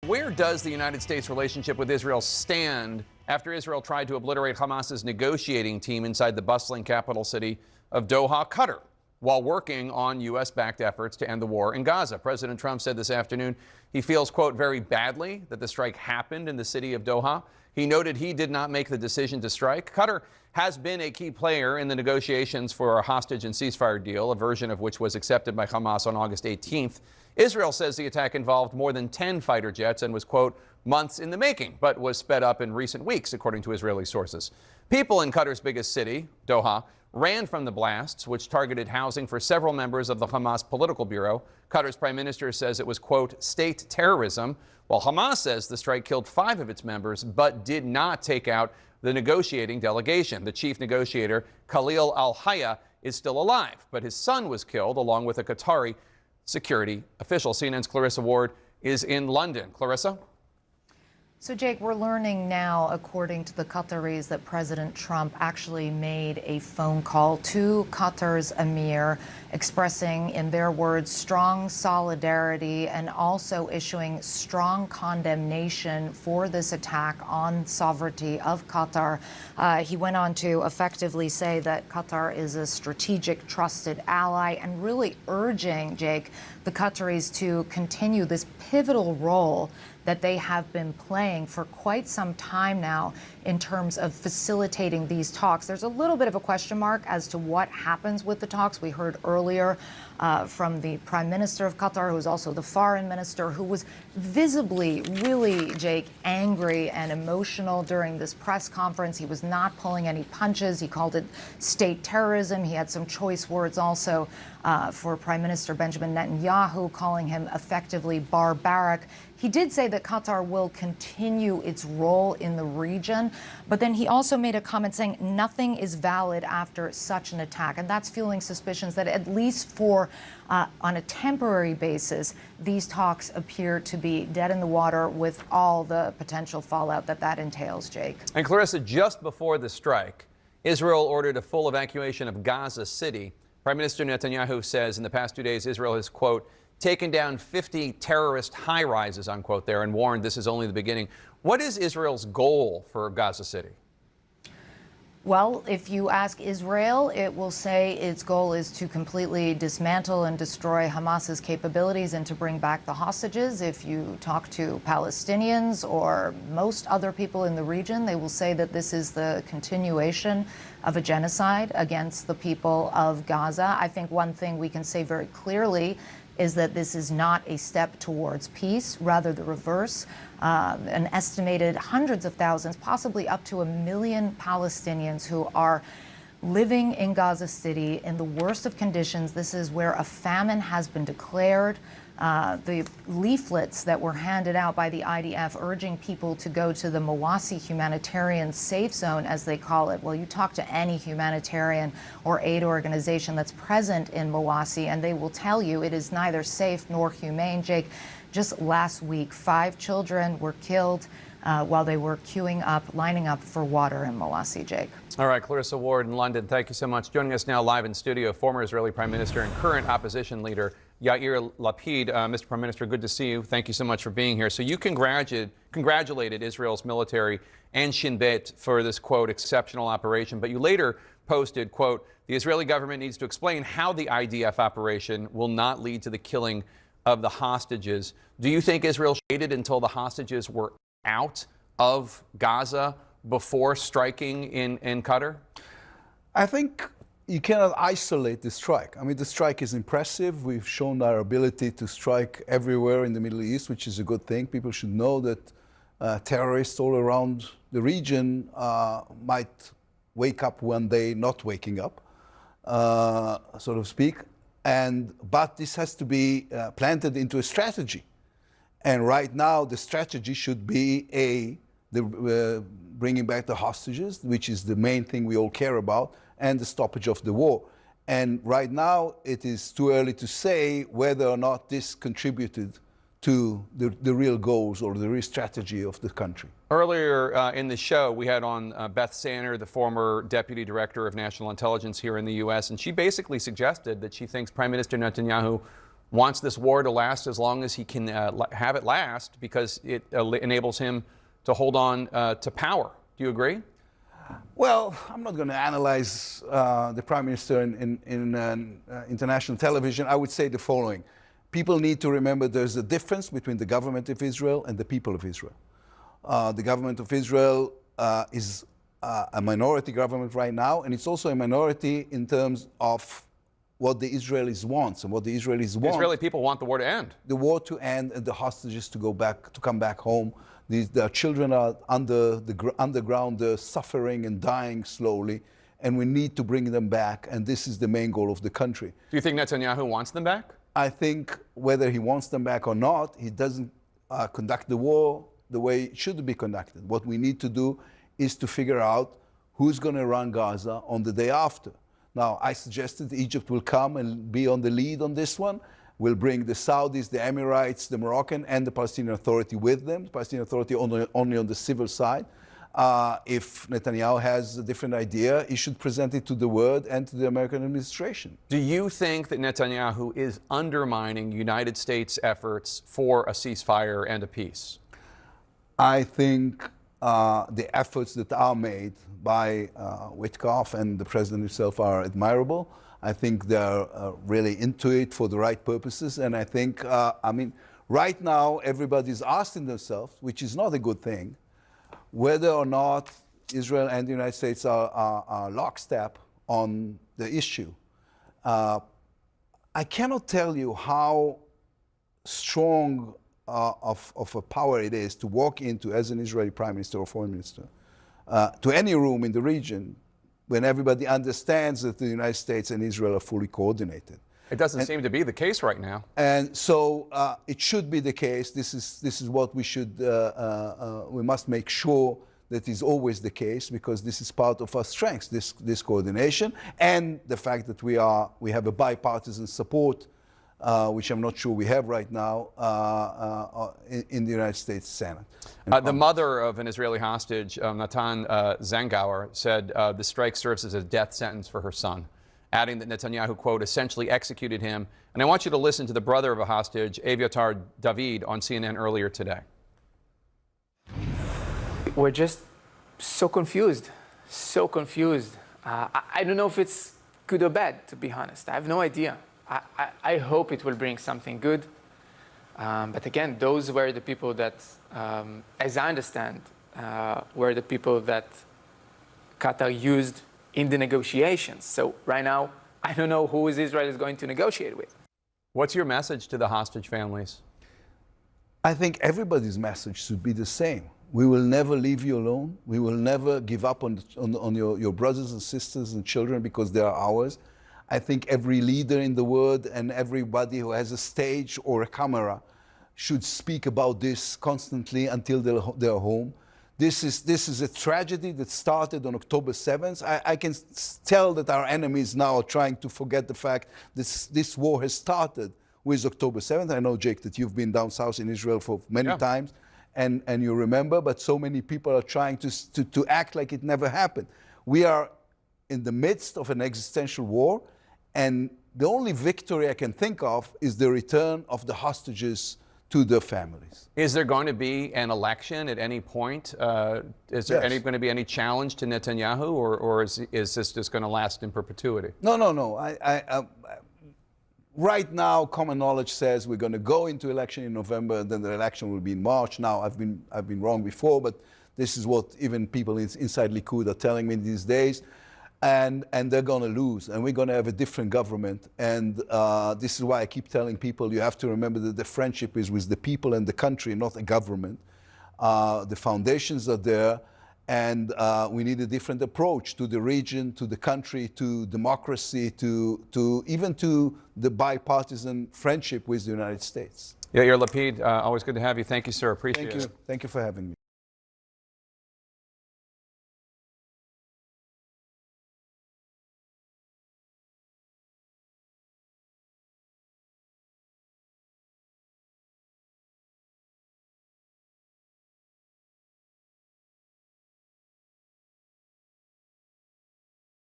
Where does the United States relationship with Israel stand after Israel tried to obliterate Hamas's negotiating team inside the bustling capital city of Doha, Qatar, while working on U.S.-backed efforts to end the war in Gaza? President Trump said this afternoon he feels, quote, very badly that the strike happened in the city of Doha. He noted he did not make the decision to strike. Qatar has been a key player in the negotiations for a hostage and ceasefire deal, a version of which was accepted by Hamas on August 18th. Israel says the attack involved more than 10 fighter jets and was, quote, months in the making, but was sped up in recent weeks, according to Israeli sources. People in Qatar's biggest city, Doha, ran from the blasts, which targeted housing for several members of the Hamas political bureau. Qatar's prime minister says it was, quote, state terrorism, while Hamas says the strike killed 5 of its members, but did not take out the negotiating delegation. The chief negotiator, Khalil al-Hayya, is still alive, but his son was killed along with a Qatari security official. CNN's Clarissa Ward is in London. Clarissa? So, Jake, we're learning now, according to the Qataris, that President Trump actually made a phone call to Qatar's emir, expressing, in their words, strong solidarity and also issuing strong condemnation for this attack on sovereignty of Qatar. He went on to effectively say that Qatar is a strategic, trusted ally, and really urging, Jake, the Qataris to continue this pivotal role that they have been playing for quite some time now in terms of facilitating these talks. There's a little bit of a question mark as to what happens with the talks. We heard earlier from the Prime Minister of Qatar, who is also the Foreign Minister, who was visibly, really, Jake, angry and emotional during this press conference. He was not pulling any punches. He called it state terrorism. He had some choice words also for Prime Minister Benjamin Netanyahu, calling him effectively barbaric. He did say that Qatar will continue its role in the region, but then he also made a comment saying nothing is valid after such an attack. And that's fueling suspicions that at least for on a temporary basis, these talks appear to be dead in the water with all the potential fallout that entails, Jake. And Clarissa, just before the strike, Israel ordered a full evacuation of Gaza City. Prime Minister Netanyahu says in the past 2 days, Israel has, quote, taken down 50 terrorist high-rises, unquote, there, and warned this is only the beginning. What is Israel's goal for Gaza City? Well, if you ask Israel, it will say its goal is to completely dismantle and destroy Hamas's capabilities and to bring back the hostages. If you talk to Palestinians or most other people in the region, they will say that this is the continuation of a genocide against the people of Gaza. I think one thing we can say very clearly is that this is not a step towards peace, rather the reverse. An estimated hundreds of thousands, possibly up to 1 million Palestinians who are living in Gaza City in the worst of conditions. This is where a famine has been declared. The leaflets that were handed out by the IDF urging people to go to the Al-Mawasi humanitarian safe zone, as they call it. Well, you talk to any humanitarian or aid organization that's present in Al-Mawasi, and they will tell you it is neither safe nor humane. Jake, just last week, 5 children were killed while they were lining up for water in Al-Mawasi, Jake. All right, Clarissa Ward in London, thank you so much. Joining us now live in studio, former Israeli Prime Minister and current opposition leader Yair Lapid. Mr. Prime Minister, good to see you. Thank you so much for being here. So you congratulated Israel's military and Shin Bet for this, quote, exceptional operation, but you later posted, quote, the Israeli government needs to explain how the IDF operation will not lead to the killing of the hostages. Do you think Israel waited until the hostages were out of Gaza before striking in Qatar? I think you cannot isolate the strike. I mean, the strike is impressive. We've shown our ability to strike everywhere in the Middle East, which is a good thing. People should know that terrorists all around the region might wake up one day not waking up, so to speak. But this has to be planted into a strategy. And right now, the strategy should be bringing back the hostages, which is the main thing we all care about, and the stoppage of the war. And right now, it is too early to say whether or not this contributed to the real goals or the real strategy of the country. Earlier in the show, we had on Beth Sanner, the former Deputy Director of National Intelligence here in the U.S., and she basically suggested that she thinks Prime Minister Netanyahu wants this war to last as long as he can have it last because it enables him to hold on to power. Do you agree? Well, I'm not going to analyze the Prime Minister in international television. I would say the following. People need to remember there's a difference between the government of Israel and the people of Israel. The government of Israel is a minority government right now, and it's also a minority in terms of what the Israelis want. And what the Israelis want. Israeli people want the war to end. The war to end and the hostages to come back home. The children are underground, they're suffering and dying slowly, and we need to bring them back, and this is the main goal of the country. Do you think Netanyahu wants them back? I think whether he wants them back or not, he doesn't conduct the war the way it should be conducted. What we need to do is to figure out who's going to run Gaza on the day after. Now, I suggested Egypt will come and be on the lead on this one. We'll bring the Saudis, the Emirates, the Moroccan, and the Palestinian Authority with them. The Palestinian Authority only on the civil side. If Netanyahu has a different idea, he should present it to the world and to the American administration. Do you think that Netanyahu is undermining United States efforts for a ceasefire and a peace? I think the efforts that are made by Witkoff and the president himself are admirable. I think they're really into it for the right purposes. And I think, I mean, right now everybody's asking themselves, which is not a good thing, whether or not Israel and the United States are lockstep on the issue. I cannot tell you how strong of a power it is to walk into, as an Israeli prime minister or foreign minister, to any room in the region when everybody understands that the United States and Israel are fully coordinated. It doesn't seem to be the case right now. And so it should be the case. This is what we should, we must make sure that is always the case, because this is part of our strengths, this coordination, and the fact that we have a bipartisan support, which I'm not sure we have right now, in the United States Senate. The mother of an Israeli hostage, Natan Zangauer, said the strike serves as a death sentence for her son, adding that Netanyahu, quote, essentially executed him. And I want you to listen to the brother of a hostage, Aviatar David, on CNN earlier today. We're just so confused, so confused. I don't know if it's good or bad, to be honest. I have no idea. I hope it will bring something good. But again, those were the people that, as I understand, were the people that Qatar used in the negotiations. So right now, I don't know who Israel is going to negotiate with. What's your message to the hostage families? I think everybody's message should be the same. We will never leave you alone. We will never give up on your brothers and sisters and children, because they are ours. I think every leader in the world and everybody who has a stage or a camera should speak about this constantly until they're home. This is a tragedy that started on October 7th. I can tell that our enemies now are trying to forget the fact that this war has started with October 7th. I know, Jake, that you've been down south in Israel for many times, and you remember, but so many people are trying to act like it never happened. We are in the midst of an existential war, and the only victory I can think of is the return of the hostages to their families. Is there going to be an election at any point? Is there going to be any challenge to Netanyahu, or is this just going to last in perpetuity? No. Right now, common knowledge says we're going to go into election in November, and then the election will be in March. Now, I've been wrong before, but this is what even people inside Likud are telling me these days. And they're going to lose, and we're going to have a different government. And this is why I keep telling people, you have to remember that the friendship is with the people and the country, not a government. The foundations are there, and we need a different approach to the region, to the country, to democracy, even to the bipartisan friendship with the United States. Yair Lapid, always good to have you. Thank you, sir. Appreciate it. Thank you. Thank you for having me.